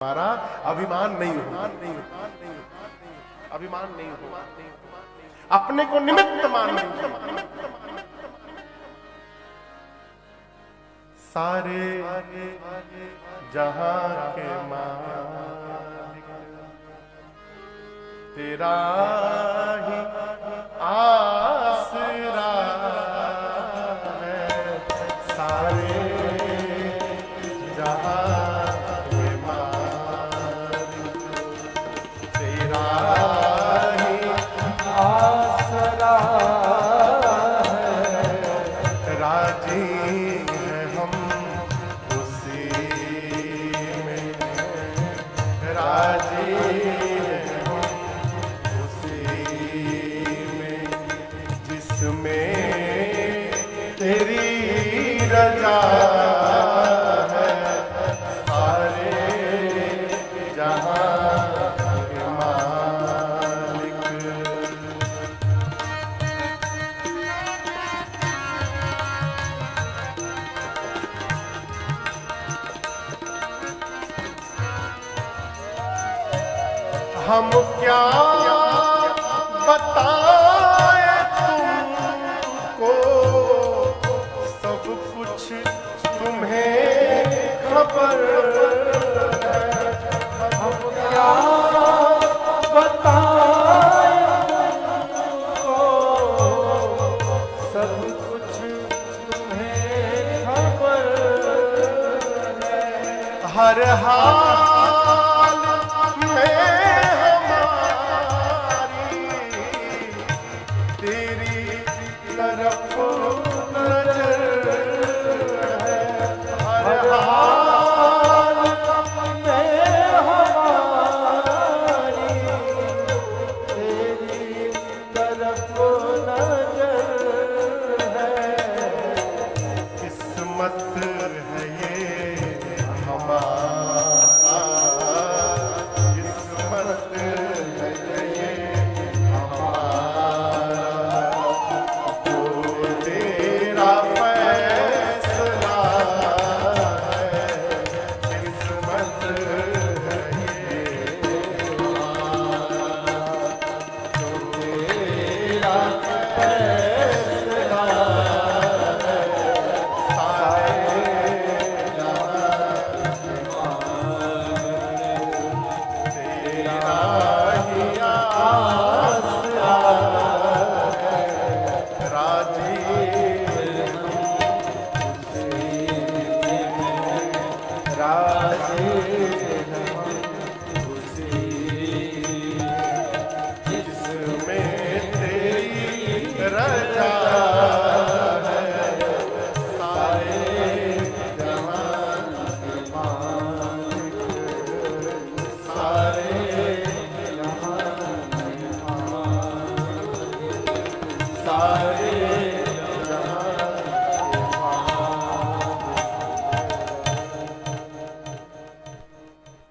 हमारा अभिमान नहीं हो, अभिमान नहीं हो, अपने को निमित्त मान सारे जहां के मालिक तेरा ही आसरा है, सारे जहां हम क्या बताएं तुमको, सब कुछ तुम्हें खबर है। हम क्या बताएं तुमको, सब कुछ तुम्हें खबर है। हर हाल में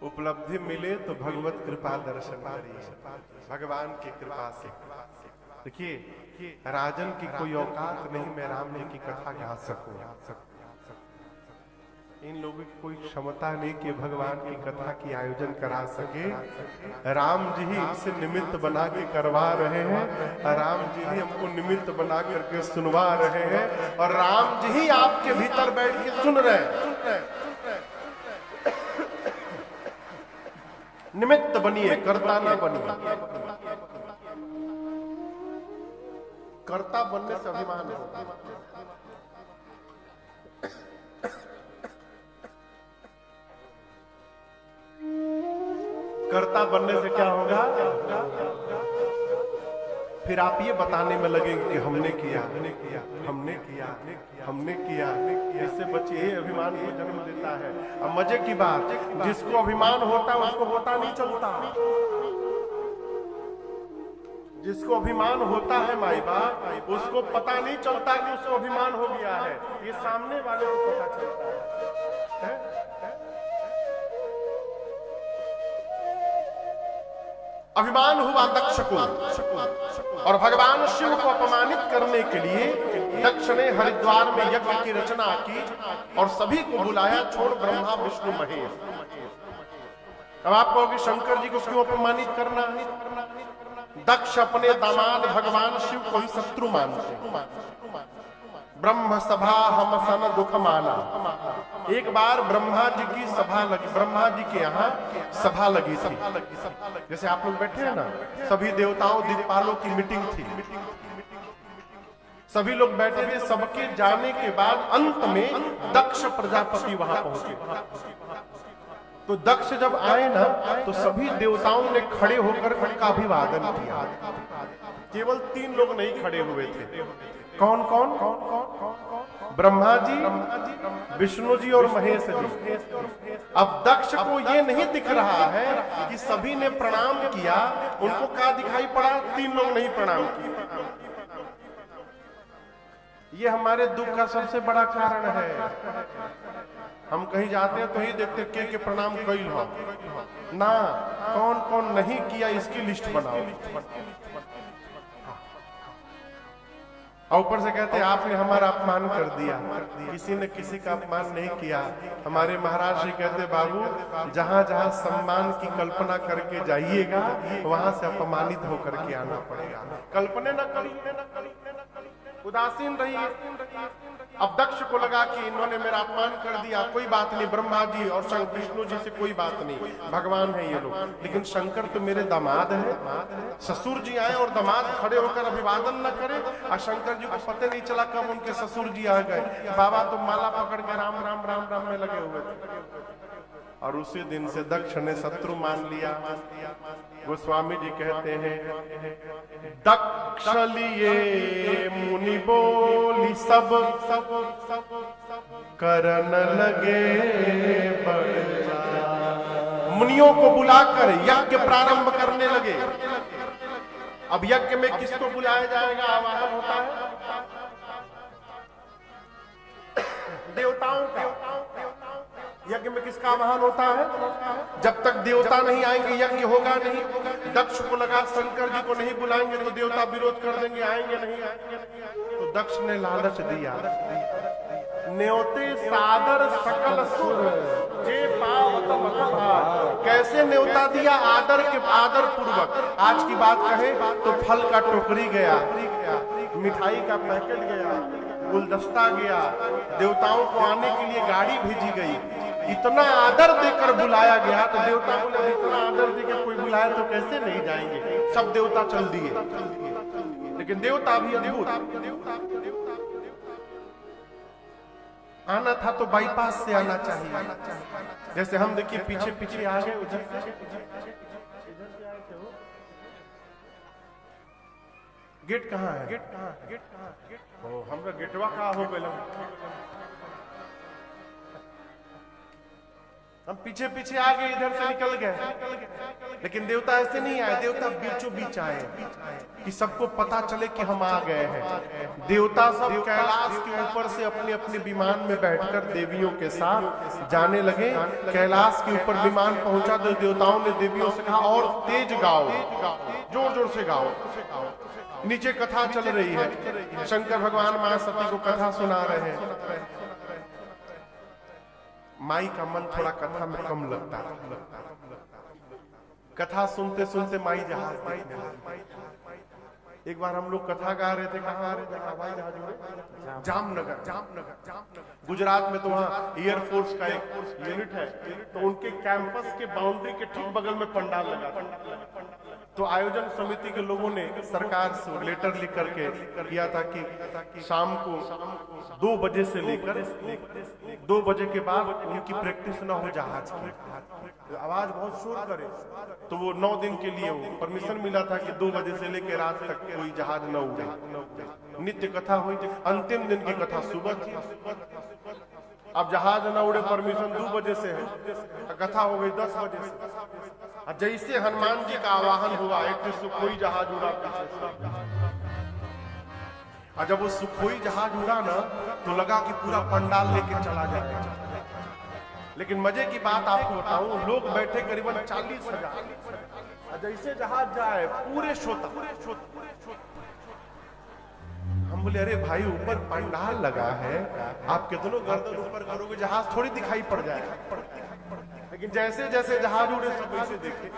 उपलब्धि मिले तो भगवत कृपा दर्शन करिए, भगवान की कृपा से। देखिए, राजन की कोई औकात नहीं मैं राम जी की कथा गा सकूं, इन लोगों की कोई क्षमता नहीं कि भगवान की कथा की आयोजन करा सके। राम जी ही इसे निमित्त बना के करवा रहे हैं, राम जी ही हमको निमित्त बना करके सुनवा रहे हैं, और राम जी ही आपके भीतर बैठ के सुन रहे हैं। निमित्त बनिए, कर्ता ना बनिए। कर्ता बनने से अभिमान होगा। कर्ता बनने से क्या होगा? फिर आप ये बताने में लगेंगे कि हमने किया, हमने किया, हमने किया, हमने किया। इससे बचिए, अभिमान को जन्म देता है। अब मजे की बात, जिसको अभिमान होता है उसको पता नहीं चलता। जिसको अभिमान होता है माई बाप, उसको पता नहीं चलता कि उसको अभिमान हो गया है। ये सामने वाले को पता चलता है। अभिमान हुआ दक्ष को, और भगवान शिव को अपमानित करने के लिए दक्ष ने हरिद्वार में यज्ञ की रचना की और सभी को बुलाया, छोड़ ब्रह्मा विष्णु महेश। अब आप कहोगे शंकर जी को क्यों अपमानित करना है? दक्ष अपने दामाद भगवान शिव को ही शत्रु मानते हैं। ब्रह्म सभा हम सन दुख माना। एक बार ब्रह्मा जी की सभा लगी, ब्रह्मा जी के यहाँ सभा लगी थी। जैसे आप लोग बैठे हैं ना, सभी देवताओं दिक्पालों की मीटिंग थी, सभी लोग बैठे थे। सबके जाने के बाद अंत में दक्ष प्रजापति वहां पहुंचे। तो दक्ष जब आए ना, तो सभी देवताओं ने खड़े होकर उनका अभिवादन किया। केवल 3 लोग नहीं खड़े हुए थे। कौन कौन? ब्रह्मा जी, विष्णु जी और महेश जी। अब दक्ष को ये नहीं दिख रहा है कि सभी ने प्रणाम किया, उनको क्या दिखाई पड़ा? 3 लोग नहीं प्रणाम किए। ये हमारे दुख का सबसे बड़ा कारण है। हम कहीं जाते हैं तो ही देखते के प्रणाम कई हो ना, कौन कौन नहीं किया इसकी लिस्ट बनाओ। और ऊपर से कहते हैं आपने हमारा अपमान कर दिया। किसी ने किसी का अपमान नहीं किया। हमारे महाराज जी कहते बाबू, जहां जहां सम्मान की कल्पना करके जाइएगा, वहां से अपमानित होकर के आना पड़ेगा। कल्पना न करिए, उदासीन रहिए। अब दक्ष को लगा कि इन्होंने मेरा अपमान कर दिया, कोई बात नहीं, ब्रह्मा जी और विष्णु जी से कोई बात नहीं, भगवान है ये लोग, लेकिन शंकर तो मेरे दामाद है। ससुर जी आए और दामाद खड़े होकर अभिवादन न करे, और शंकर जी को पता नहीं चला कब उनके ससुर जी आ गए। बाबा तो माला पकड़ के राम राम राम राम में लगे हुए थे। और उसी दिन से दक्ष ने शत्रु मान लिया। गोस्वामी जी कहते हैं, दक्ष लिए मुनि बोली सब करन लगे बड़े। मुनियों को बुलाकर यज्ञ प्रारंभ करने लगे। अब यज्ञ में किसको बुलाया जाएगा? आवाहन होता है देवताओं का। यज्ञ में किसका आवाहन होता है? जब तक देवता नहीं आएंगे यज्ञ होगा नहीं। दक्ष को लगा शंकर जी को नहीं बुलाएंगे तो देवता विरोध कर देंगे, आएंगे नहीं। तो दक्ष ने लालच दिया। न्योते सादर सकल सुर जे पावत मत। कैसे न्योता दिया? आदर पूर्वक। आज की बात कहे तो फल का टोकरी गया, मिठाई का पैकेट गया, गुलदस्ता गया, देवताओं को आने के लिए गाड़ी भेजी गई। इतना आदर देकर बुलाया गया। तो देवता बोले इतना आदर देकर कोई बुलाया तो कैसे नहीं जाएंगे। सब देवता चल दिए। लेकिन देवता भी अद्भुत, आना था तो बाईपास से आना चाहिए। जैसे हम देखिए पीछे पीछे आ गए, उधर गेट कहाँ है? गेट कहाँ है? हमरा गेटवा कहाँ हो गए। हम पीछे पीछे आ गए, इधर से निकल गए। लेकिन देवता ऐसे नहीं आए। देवता बीचों बीच आए कि सबको पता चले कि हम आ गए हैं। देवता सब कैलाश के ऊपर से अपने अपने विमान में बैठकर देवियों के साथ जाने लगे। कैलाश के ऊपर विमान पहुंचा तो देवताओं ने देवियों से कहा और तेज गाओ, जोर जोर से गाओ। नीचे कथा चल रही है, शंकर भगवान मां सती को कथा सुना रहे हैं। माई का मन थोड़ा कथा में कम लगता है। कथा सुनते सुनते माई जहाज देखने लगी। एक बार हम लोग कथा गा रहे थे, कहाँ हवाई जहाज में? जामनगर। गुजरात में तो वहाँ एयरफोर्स का एक यूनिट है, तो उनके कैंपस के बाउंड्री के ठीक बगल में पंडाल लगा था। तो आयोजन समिति के लोगों ने सरकार से लेटर लिख करके किया था कि शाम को 2 बजे से लेकर 2 बजे के बाद उनकी प्रैक्टिस ना हो जहाज की। आवाज बहुत शोर करे, तो वो 9 दिन के लिए वो परमिशन मिला था कि 2 बजे से लेकर रात तक कोई जहाज न उड़े। नित्य कथा हुई थी। अंतिम दिन की कथा सुबह थी। अब जहाज न उड़े, परमिशन 2 बजे से है, कथा हो गई 10 बजे से। जैसे हनुमान जी का आवाहन हुआ, एक सुखोई जहाज उड़ा पीछे से। और जब वो सुखोई जहाज उड़ा ना, तो लगा कि पूरा पंडाल लेके चला जाएगा। लेकिन मजे की बात आपको बताऊं, लोग बैठे करीबन 40,000। जैसे जहाज जाए पूरे श्रोता। हम बोले अरे भाई ऊपर पंडाल लगा है, आप कितनों गर्दन ऊपर करोगे, जहाज थोड़ी दिखाई पड़ जाएगा। लेकिन जैसे जैसे जहाज उड़े सब वैसे देखे।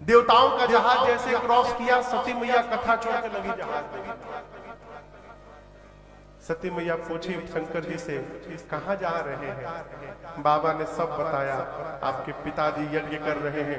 देवताओं का जहाज जैसे क्रॉस किया, सती मैया कथा छोड़ के लगी जहाज में। सती मैया पूछी शंकर जी से, कहां जा रहे हैं? बाबा ने सब बताया, आपके पिताजी यज्ञ कर रहे हैं।